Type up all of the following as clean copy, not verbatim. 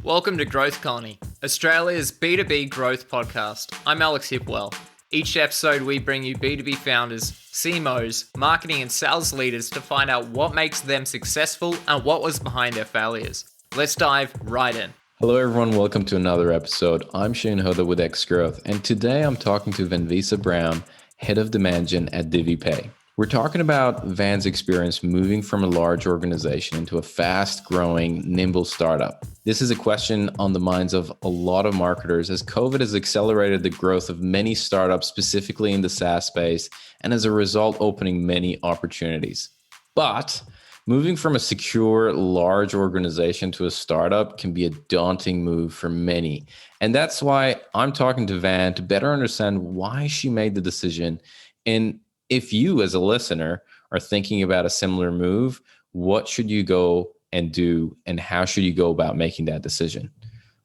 Welcome to Growth Colony, Australia's B2B growth podcast. I'm Alex Hipwell. Each episode, we bring you B2B founders, CMOs, marketing and sales leaders to find out what makes them successful and what was behind their failures. Let's dive right in. Hello, everyone. Welcome to another episode. I'm Shahin with X Growth, and today I'm talking to Vanvisa Brown, head of demand gen at DiviPay. We're talking about Van's experience moving from a large organization into a fast-growing, nimble startup. This is a question on the minds of a lot of marketers as COVID has accelerated the growth of many startups, specifically in the SaaS space, and as a result, opening many opportunities. But moving from a secure, large organization to a startup can be a daunting move for many. And that's why I'm talking to Van to better understand why she made the decision. And if you, as a listener, are thinking about a similar move, what should you go and do, and how should you go about making that decision?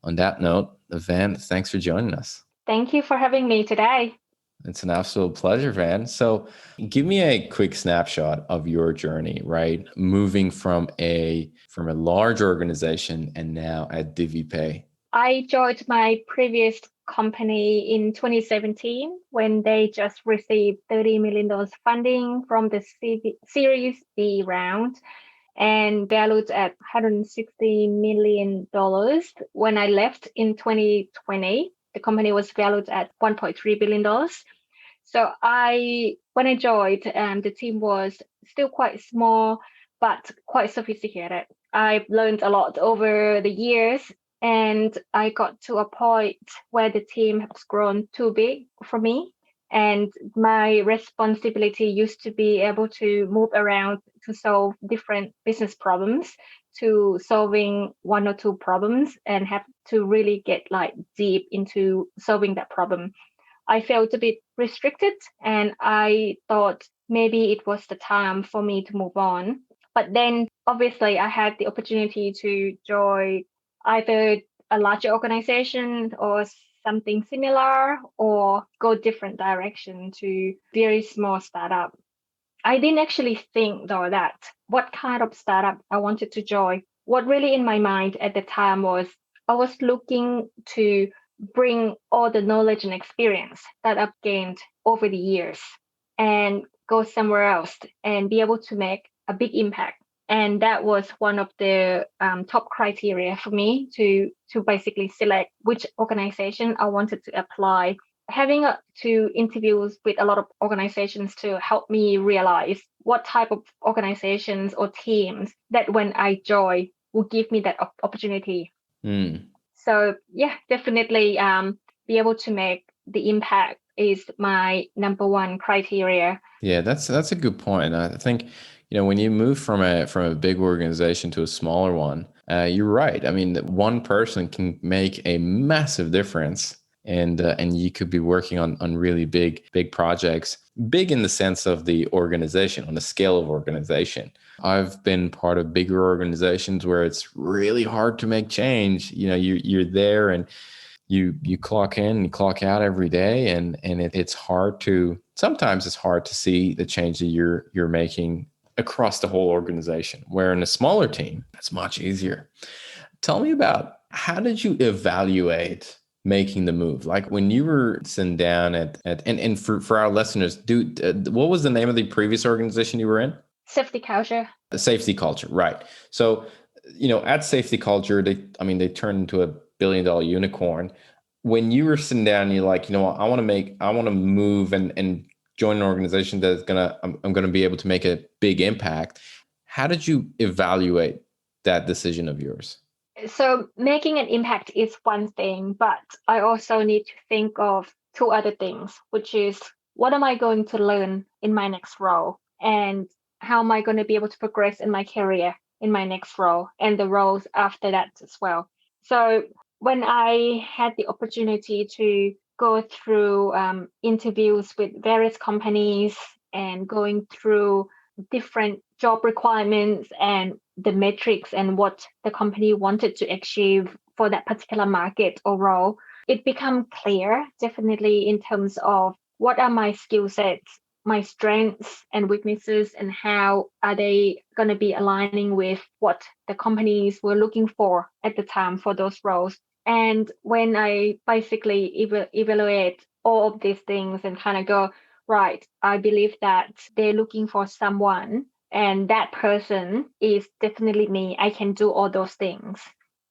On that note, Van, thanks for joining us. Thank you for having me today. It's an absolute pleasure, Van. So give me a quick snapshot of your journey, right? Moving from a large organization and now at DiviPay. I joined my previous company in 2017 when they just received $30 million funding from the Series B round and valued at $160 million. When I left in 2020, the company was valued at $1.3 billion. So when I joined, the team was still quite small, but quite sophisticated. I've learned a lot over the years, and I got to a point where the team has grown too big for me. And my responsibility used to be able to move around to solve different business problems, to solving one or two problems, and have to really get deep into solving that problem. I felt a bit restricted, and I thought maybe it was the time for me to move on. But then obviously I had the opportunity to join either a larger organization or something similar, or go different direction to very small startup. I didn't actually think though that what kind of startup I wanted to join. What really in my mind at the time was I was looking to bring all the knowledge and experience that I've gained over the years and go somewhere else and be able to make a big impact. And that was one of the top criteria for me to basically select which organization I wanted to apply. Having two interviews with a lot of organizations to help me realize what type of organizations or teams that when I join will give me that opportunity. So yeah, definitely be able to make the impact is my number one criteria. Yeah, that's a good point. I think, when you move from a big organization to a smaller one, you're right. I mean, one person can make a massive difference, and you could be working on really big projects, big in the sense of the organization, on the scale of organization. I've been part of bigger organizations where it's really hard to make change. You're there and you clock in and clock out every day, and sometimes it's hard to see the change that you're making across the whole organization, where in a smaller team, it's much easier. Tell me about, how did you evaluate making the move? Like when you were sitting down and for our listeners, what was the name of the previous organization you were in? SafetyCulture. SafetyCulture, right. So, at SafetyCulture, they turned into a $1 billion unicorn. When you were sitting down, you're like, I want to move and join an organization that's I'm gonna be able to make a big impact. How did you evaluate that decision of yours? So making an impact is one thing, but I also need to think of two other things, which is what am I going to learn in my next role, and how am I going to be able to progress in my career in my next role and the roles after that as well. So when I had the opportunity to go through interviews with various companies and going through different job requirements and the metrics and what the company wanted to achieve for that particular market or role, it became clear, definitely in terms of what are my skill sets my strengths and weaknesses and how are they going to be aligning with what the companies were looking for at the time for those roles. And when I basically evaluate all of these things and kind of go, right, I believe that they're looking for someone and that person is definitely me. I can do all those things.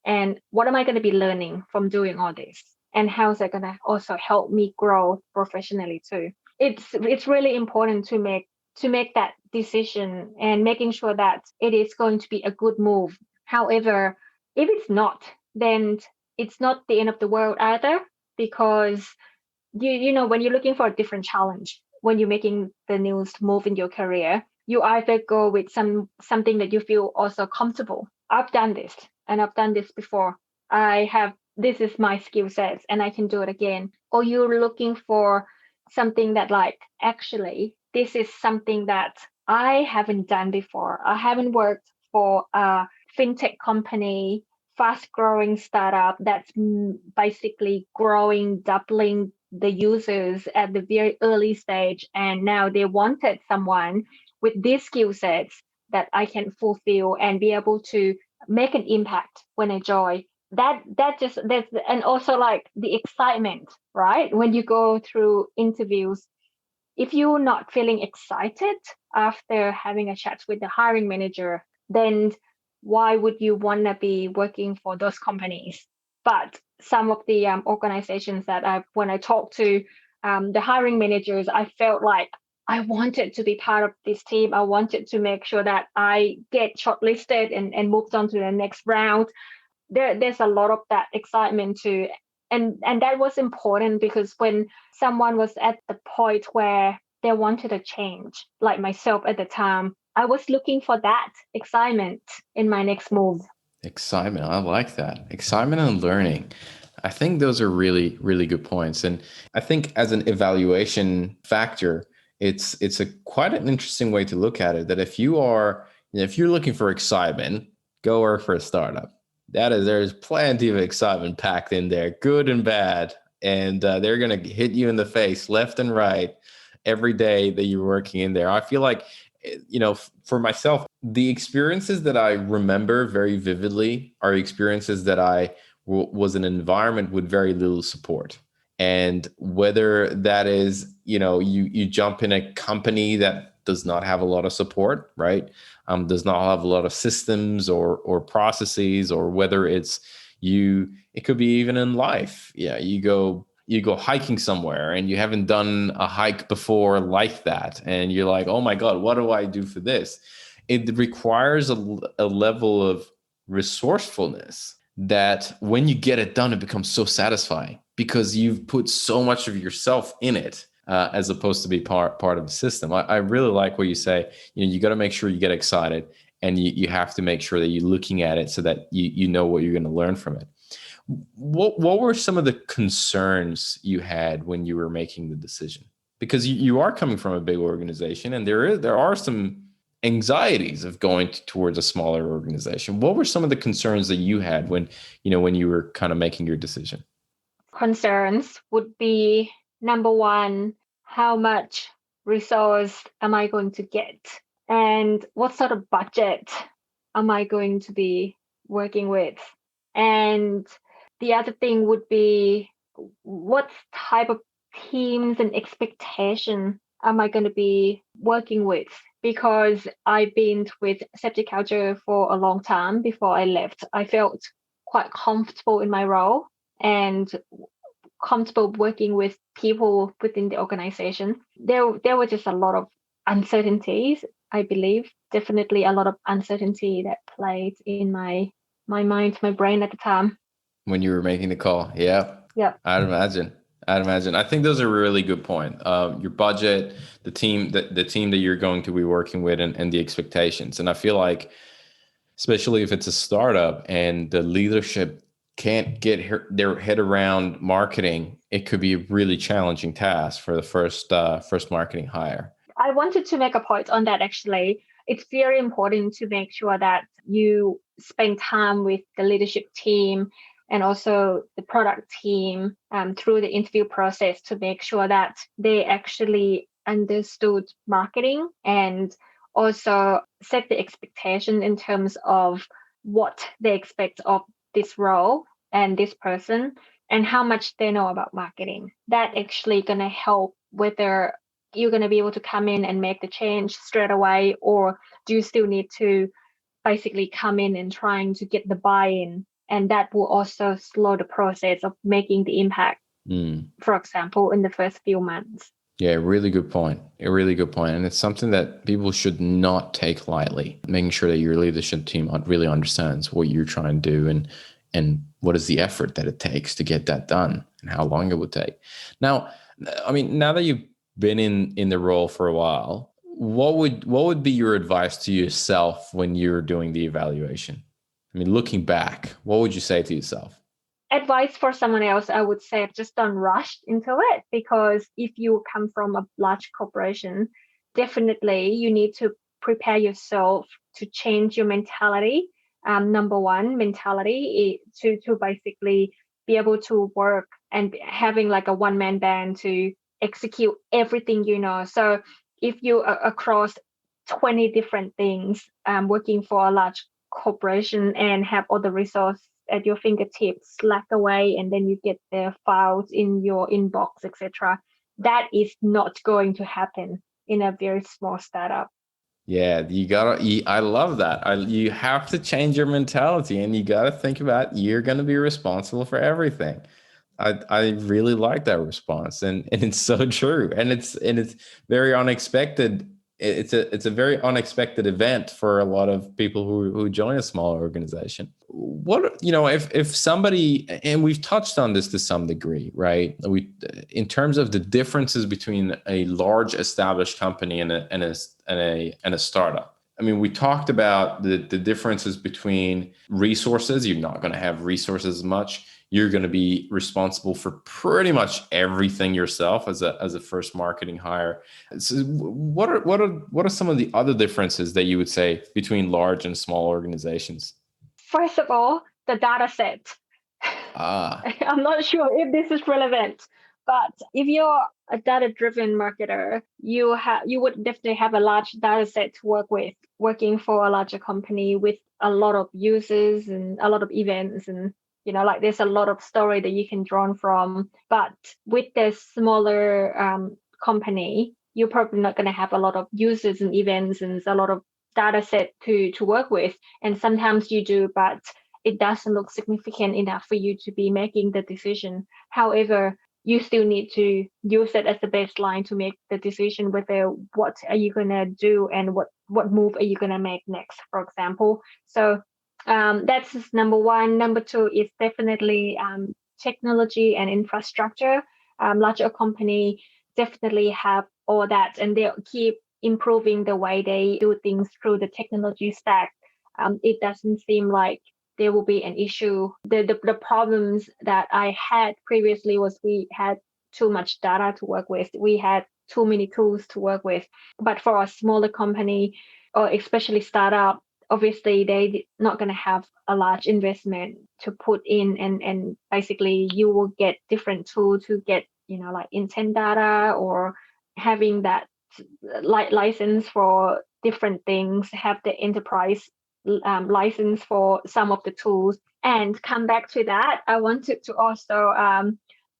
And what am I going to be learning from doing all this? And how is that going to also help me grow professionally too? It's really important to make that decision and making sure that it is going to be a good move. However, if it's not, then it's not the end of the world either, because you know when you're looking for a different challenge, when you're making the newest move in your career, you either go with something that you feel also comfortable. I've done this and I've done this before. This is my skill sets and I can do it again. Or you're looking for something that like, actually, this is something that I haven't done before. I haven't worked for a fintech company, fast growing startup that's basically growing, doubling the users at the very early stage. And now they wanted someone with these skill sets that I can fulfill and be able to make an impact when I join. That's and also like the excitement, right? When you go through interviews, if you're not feeling excited after having a chat with the hiring manager, then why would you want to be working for those companies? But some of the organizations that when I talked to the hiring managers, I felt like I wanted to be part of this team. I wanted to make sure that I get shortlisted and moved on to the next round. There's a lot of that excitement too. And that was important because when someone was at the point where they wanted a change, like myself at the time, I was looking for that excitement in my next move. Excitement. I like that. Excitement and learning. I think those are really, really good points. And I think as an evaluation factor, it's a quite an interesting way to look at it, that if you're looking for excitement, go work for a startup. There's plenty of excitement packed in there, good and bad. And they're going to hit you in the face left and right every day that you're working in there. I feel like, for myself, the experiences that I remember very vividly are experiences that I was in an environment with very little support. And whether that is, you jump in a company that does not have a lot of support, right? Does not have a lot of systems or processes, or whether it could be even in life. Yeah, you go hiking somewhere and you haven't done a hike before like that. And you're like, oh my God, what do I do for this? It requires a level of resourcefulness that when you get it done, it becomes so satisfying because you've put so much of yourself in it, as opposed to be part of the system. I really like what you say. You got to make sure you get excited, and you have to make sure that you're looking at it so that you know what you're going to learn from it. What were some of the concerns you had when you were making the decision? Because you are coming from a big organization, and there are some anxieties of going towards a smaller organization. What were some of the concerns that you had when you were kind of making your decision? Concerns would be, number one, how much resource am I going to get? And what sort of budget am I going to be working with? And the other thing would be, what type of teams and expectation am I going to be working with? Because I've been with SafetyCulture for a long time before I left. I felt quite comfortable in my role and comfortable working with people within the organization. There were just a lot of uncertainties, I believe. Definitely a lot of uncertainty that played in my mind, my brain at the time. When you were making the call, yeah. Yeah. I'd imagine. I think those are a really good point. Your budget, the team that you're going to be working with, and the expectations. And I feel like, especially if it's a startup and the leadership can't get their head around marketing, it could be a really challenging task for the first marketing hire. I wanted to make a point on that actually. It's very important to make sure that you spend time with the leadership team and also the product team through the interview process to make sure that they actually understood marketing and also set the expectation in terms of what they expect of this role and this person and how much they know about marketing. That actually going to help whether you're going to be able to come in and make the change straight away, or do you still need to basically come in and trying to get the buy-in, and that will also slow the process of making the impact, for example, in the first few months. Yeah, really good point. A really good point. And it's something that people should not take lightly, making sure that your leadership team really understands what you're trying to do and what is the effort that it takes to get that done and how long it would take. Now, I mean, now that you've been in the role for a while, what would be your advice to yourself when you're doing the evaluation? I mean, looking back, what would you say to yourself? Advice for someone else, I would say just don't rush into it, because if you come from a large corporation, definitely you need to prepare yourself to change your mentality. Number one, mentality to basically be able to work and having like a one-man band to execute everything you know. So if you are across 20 different things, working for a large corporation and have all the resources at your fingertips, slack away, and then you get the files in your inbox, etc. That is not going to happen in a very small startup. Yeah, I love that. You have to change your mentality, and you gotta think about you're gonna be responsible for everything. I really like that response, and it's so true, and it's very unexpected. It's a very unexpected event for a lot of people who join a small organization. What, if somebody, and we've touched on this to some degree, right? In terms of the differences between a large established company and a startup. I mean, we talked about the differences between resources. You're not going to have resources as much. You're going to be responsible for pretty much everything yourself as a first marketing hire. So what are some of the other differences that you would say between large and small organizations? First of all, the data set. I'm not sure if this is relevant, but if you're a data-driven marketer, you would definitely have a large data set to work with, working for a larger company with a lot of users and a lot of events, and like there's a lot of story that you can draw from. But with the smaller company, you're probably not going to have a lot of users and events and a lot of data set to work with. And sometimes you do, but it doesn't look significant enough for you to be making the decision. However, you still need to use it as the baseline to make the decision whether what are you going to do and what move are you going to make next, for example. So that's number one. Number two is definitely technology and infrastructure. Larger company definitely have all that, and they'll keep improving the way they do things through the technology stack. It doesn't seem like there will be an issue. The problems that I had previously was we had too much data to work with. We had too many tools to work with. But for a smaller company, or especially startup, obviously they're not going to have a large investment to put in, and basically you will get different tools to get like intent data, or having that license for different things, have the enterprise license for some of the tools. And come back to that, I wanted to also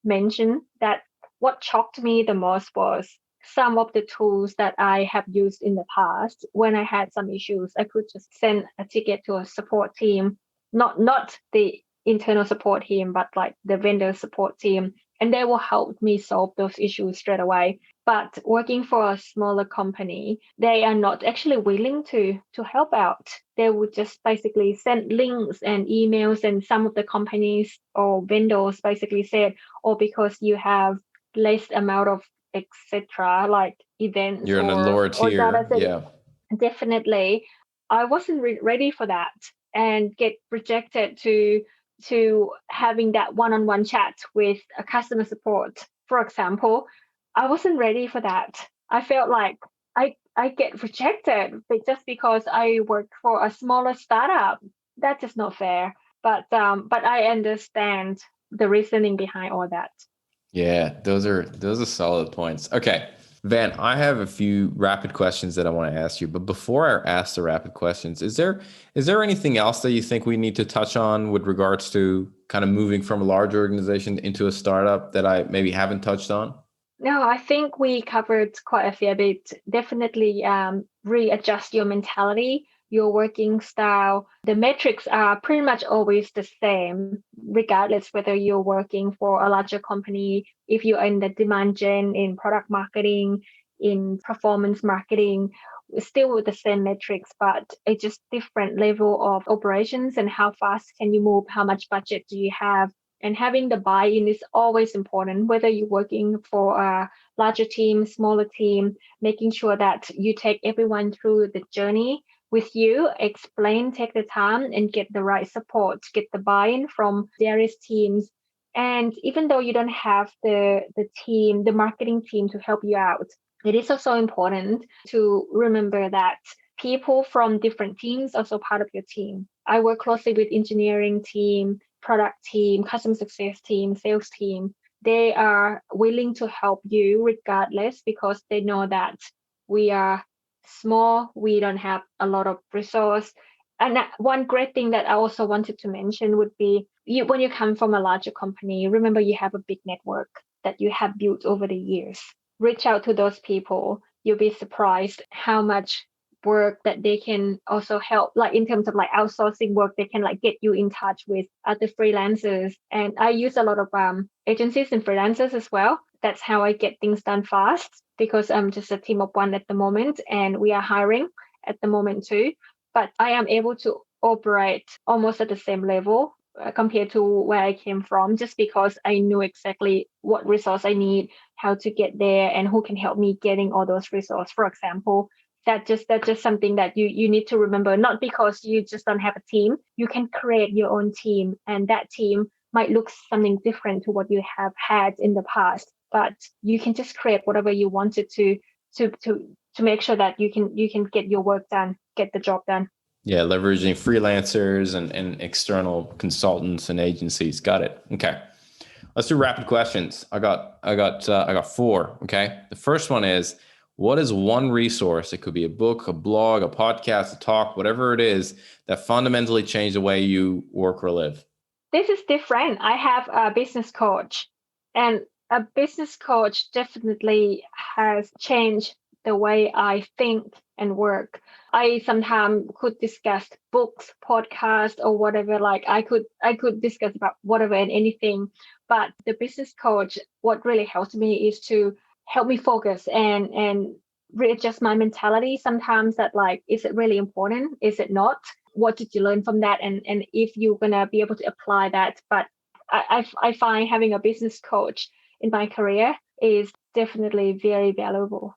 mention that what shocked me the most was some of the tools that I have used in the past. When I had some issues, I could just send a ticket to a support team, not the internal support team, but like the vendor support team, and they will help me solve those issues straight away. But working for a smaller company, they are not actually willing to help out. They would just basically send links and emails, and some of the companies or vendors basically said, because you have less amount of etc. like events, you're in a lower tier. Yeah, definitely. I wasn't ready for that, and get rejected to having that one-on-one chat with a customer support, for example. I wasn't ready for that. I felt like I get rejected just because I work for a smaller startup. That is not fair. But I understand the reasoning behind all that. yeah, those are solid points. Okay, Van, I have a few rapid questions that I want to ask you, but before I ask the rapid questions, is there anything else that you think we need to touch on with regards to kind of moving from a large organization into a startup that I maybe haven't touched on? No, I think we covered quite a fair bit. Definitely readjust your mentality, your working style. The metrics are pretty much always the same, regardless whether you're working for a larger company, if you're in the demand gen, in product marketing, in performance marketing, still with the same metrics, but it's just different level of operations and how fast can you move, how much budget do you have, and having the buy-in is always important, whether you're working for a larger team, smaller team, making sure that you take everyone through the journey with you, explain, take the time and get the right support, get the buy-in from various teams. And even though you don't have the marketing team to help you out, it is also important to remember that people from different teams are also part of your team. I work closely with engineering team, product team, customer success team, sales team. They are willing to help you regardless because they know that we are small, we don't have a lot of resource. And one great thing that I also wanted to mention would be when you come from a larger company, remember you have a big network that you have built over the years. Reach out to those people. You'll be surprised how much work that they can also help, like in terms of like outsourcing work, they can like get you in touch with other freelancers. And I use a lot of agencies and freelancers as well. That's how I get things done fast because I'm just a team of one at the moment and we are hiring at the moment too. But I am able to operate almost at the same level compared to where I came from, just because I knew exactly what resource I need, how to get there, and who can help me getting all those resources. For example, that's just something that you need to remember, not because you just don't have a team. You can create your own team, and that team might look something different to what you have had in the past, but you can just create whatever you wanted to make sure that you can get your work done, get the job done. Yeah, leveraging freelancers and external consultants and agencies. Got it. Okay. Let's do rapid questions. I got four. Okay. The first one is, what is one resource? It could be a book, a blog, a podcast, a talk, whatever it is that fundamentally changed the way you work or live. This is different. I have a business coach, and a business coach definitely has changed the way I think and work. I sometimes could discuss books, podcasts, or whatever. Like I could discuss about whatever and anything. But the business coach, what really helps me is to help me focus and readjust my mentality. Sometimes that like, is it really important? Is it not? What did you learn from that? And if you're gonna be able to apply that. But I find having a business coach in my career is definitely very valuable.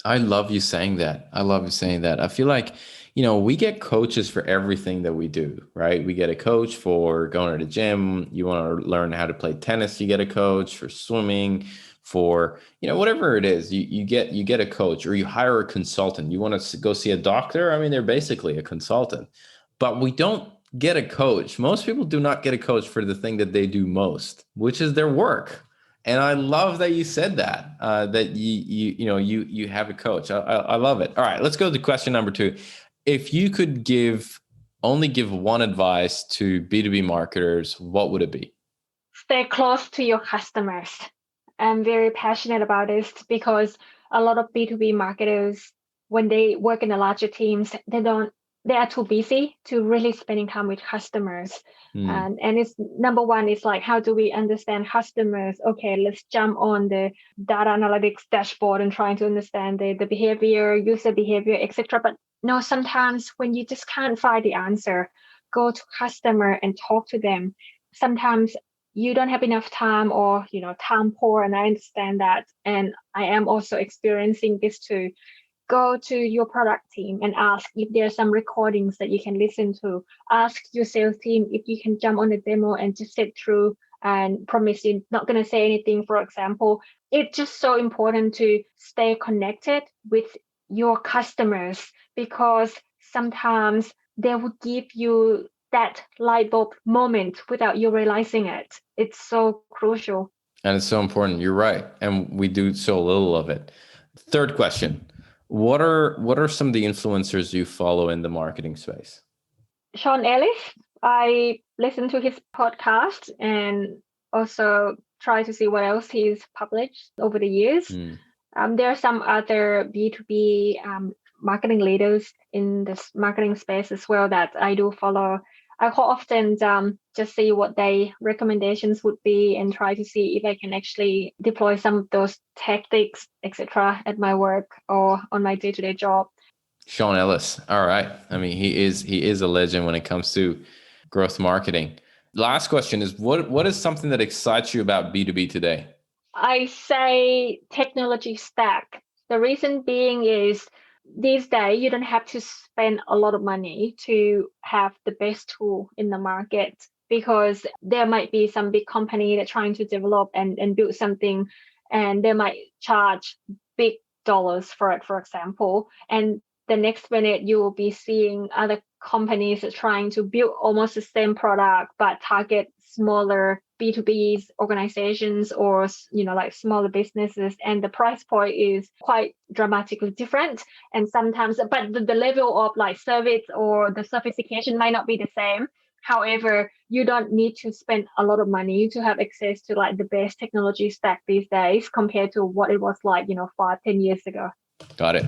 I love you saying that. I love you saying that. I feel like, we get coaches for everything that we do, right? We get a coach for going to the gym. You want to learn how to play tennis, you get a coach for swimming, for, whatever it is, you get a coach, or you hire a consultant. You want to go see a doctor. I mean, they're basically a consultant, but we don't get a coach. Most people do not get a coach for the thing that they do most, which is their work. And I love that you said that, that you have a coach. I love it. All right, let's go to question number 2. If you could only give one advice to B2B marketers, what would it be? Stay close to your customers. I'm very passionate about this because a lot of B2B marketers, when they work in the larger teams, they are too busy to really spending time with customers. And it's number one is like, how do we understand customers? Okay, let's jump on the data analytics dashboard and trying to understand the behavior, user behavior, etc. But no, sometimes when you just can't find the answer, go to customer and talk to them. Sometimes you don't have enough time, or time poor, and I understand that, and I am also experiencing this too. Go to your product team and ask if there are some recordings that you can listen to. Ask your sales team if you can jump on a demo and just sit through and promise you're not going to say anything, for example. It's just so important to stay connected with your customers, because sometimes they will give you that light bulb moment without you realizing it. It's so crucial. And it's so important. You're right. And we do so little of it. Third question. What are some of the influencers you follow in the marketing space? Sean Ellis, I listen to his podcast and also try to see what else he's published over the years. There are some other B2B marketing leaders in this marketing space as well that I do follow. I quite often just see what their recommendations would be and try to see if I can actually deploy some of those tactics, etc., at my work or on my day-to-day job. Sean Ellis. All right. I mean, he is a legend when it comes to growth marketing. Last question is what is something that excites you about B2B today? I say technology stack. The reason being is these days you don't have to spend a lot of money to have the best tool in the market, because there might be some big company that's trying to develop and build something, and they might charge big dollars for it, for example. And the next minute you will be seeing other companies trying to build almost the same product but target smaller B2B organizations or like smaller businesses, and the price point is quite dramatically different. And sometimes, but the level of like service or the sophistication might not be the same. However, you don't need to spend a lot of money to have access to like the best technology stack these days compared to what it was like 5-10 years ago. Got it.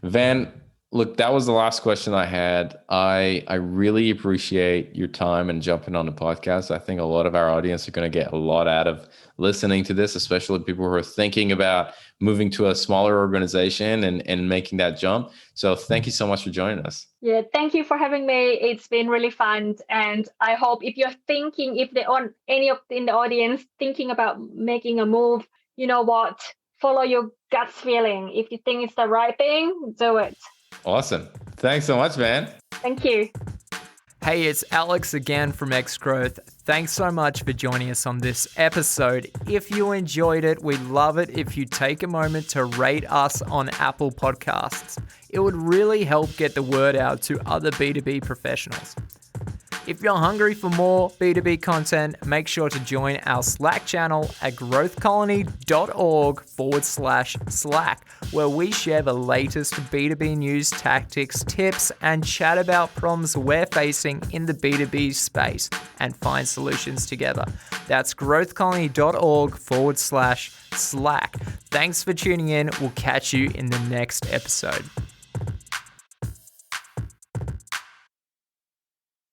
Van, look, that was the last question I had. I really appreciate your time and jumping on the podcast. I think a lot of our audience are going to get a lot out of listening to this, especially people who are thinking about moving to a smaller organization and making that jump. So thank you so much for joining us. Yeah, thank you for having me. It's been really fun. And I hope if they're on any of in the audience thinking about making a move, you know what? Follow your gut feeling. If you think it's the right thing, do it. Awesome. Thanks so much, man. Thank you. Hey, it's Alex again from X Growth. Thanks so much for joining us on this episode. If you enjoyed it, we'd love it if you take a moment to rate us on Apple Podcasts. It would really help get the word out to other B2B professionals. If you're hungry for more B2B content, make sure to join our Slack channel at growthcolony.org/Slack, where we share the latest B2B news, tactics, tips, and chat about problems we're facing in the B2B space and find solutions together. That's growthcolony.org/Slack. Thanks for tuning in. We'll catch you in the next episode.